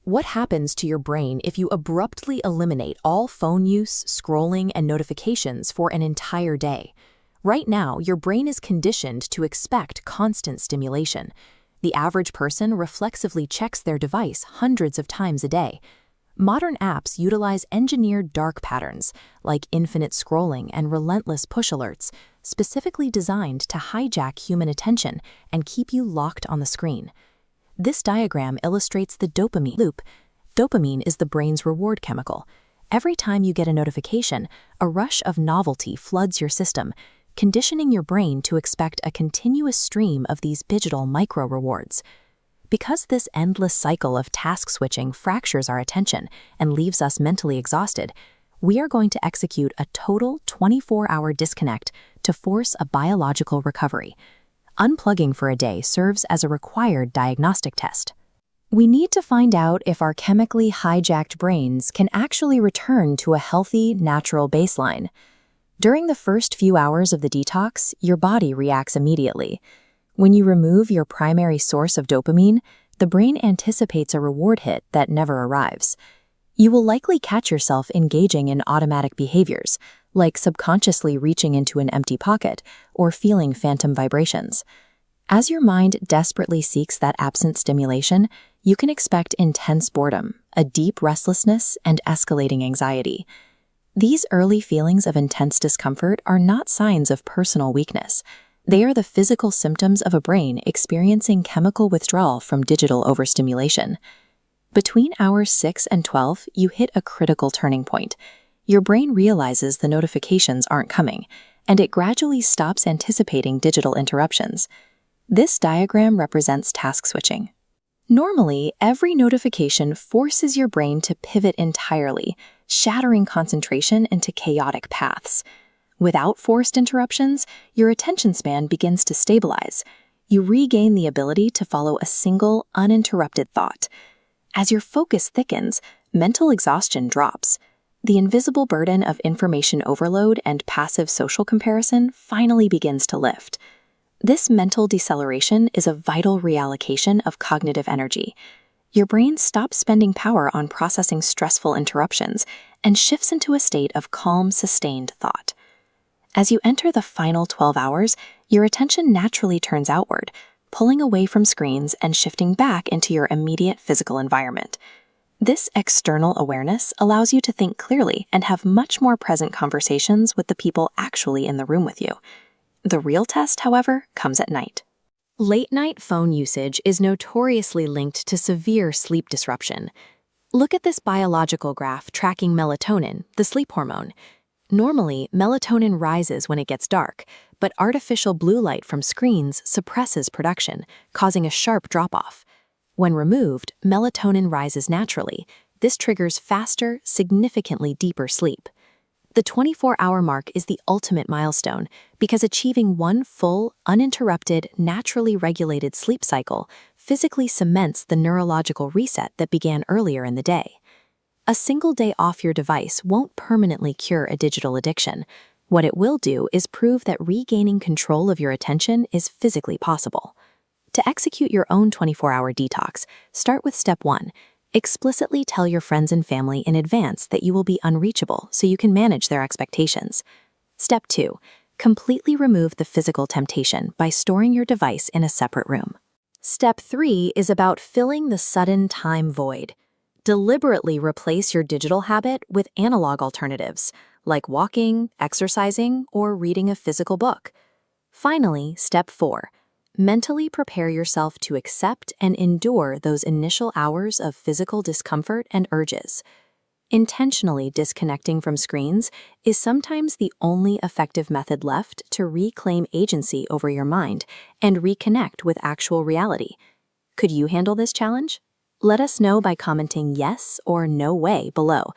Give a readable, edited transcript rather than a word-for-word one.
What happens to your brain if you abruptly eliminate all phone use, scrolling, and notifications for an entire day? Right now, your brain is conditioned to expect constant stimulation. The average person reflexively checks their device hundreds of times a day. Modern apps utilize engineered dark patterns, like infinite scrolling and relentless push alerts, specifically designed to hijack human attention and keep you locked on the screen. This diagram illustrates the dopamine loop. Dopamine is the brain's reward chemical. Every time you get a notification, a rush of novelty floods your system, conditioning your brain to expect a continuous stream of these digital micro-rewards. Because this endless cycle of task switching fractures our attention and leaves us mentally exhausted, we are going to execute a total 24-hour disconnect to force a biological recovery. Unplugging for a day serves as a required diagnostic test. We need to find out if our chemically hijacked brains can actually return to a healthy, natural baseline. During the first few hours of the detox, your body reacts immediately. When you remove your primary source of dopamine, the brain anticipates a reward hit that never arrives. You will likely catch yourself engaging in automatic behaviors, like subconsciously reaching into an empty pocket or feeling phantom vibrations. As your mind desperately seeks that absent stimulation, you can expect intense boredom, a deep restlessness, and escalating anxiety. These early feelings of intense discomfort are not signs of personal weakness. They are the physical symptoms of a brain experiencing chemical withdrawal from digital overstimulation. Between hours 6 and 12, you hit a critical turning point. Your brain realizes the notifications aren't coming, and it gradually stops anticipating digital interruptions. This diagram represents task switching. Normally, every notification forces your brain to pivot entirely, shattering concentration into chaotic paths. Without forced interruptions, your attention span begins to stabilize. You regain the ability to follow a single, uninterrupted thought. As your focus thickens, mental exhaustion drops. The invisible burden of information overload and passive social comparison finally begins to lift. This mental deceleration is a vital reallocation of cognitive energy. Your brain stops spending power on processing stressful interruptions and shifts into a state of calm, sustained thought. As you enter the final 12 hours, your attention naturally turns outward, pulling away from screens and shifting back into your immediate physical environment. This external awareness allows you to think clearly and have much more present conversations with the people actually in the room with you. The real test, however, comes at night. Late-night phone usage is notoriously linked to severe sleep disruption. Look at this biological graph tracking melatonin, the sleep hormone. Normally, melatonin rises when it gets dark, but artificial blue light from screens suppresses production, causing a sharp drop-off. When removed, melatonin rises naturally. This triggers faster, significantly deeper sleep. The 24-hour mark is the ultimate milestone because achieving one full, uninterrupted, naturally regulated sleep cycle physically cements the neurological reset that began earlier in the day. A single day off your device won't permanently cure a digital addiction. What it will do is prove that regaining control of your attention is physically possible. To execute your own 24-hour detox, start with step 1. Explicitly tell your friends and family in advance that you will be unreachable so you can manage their expectations. Step 2. Completely remove the physical temptation by storing your device in a separate room. Step 3 is about filling the sudden time void. Deliberately replace your digital habit with analog alternatives, like walking, exercising, or reading a physical book. Finally, step 4. Mentally prepare yourself to accept and endure those initial hours of physical discomfort and urges. Intentionally disconnecting from screens is sometimes the only effective method left to reclaim agency over your mind and reconnect with actual reality. Could you handle this challenge? Let us know by commenting yes or no way below,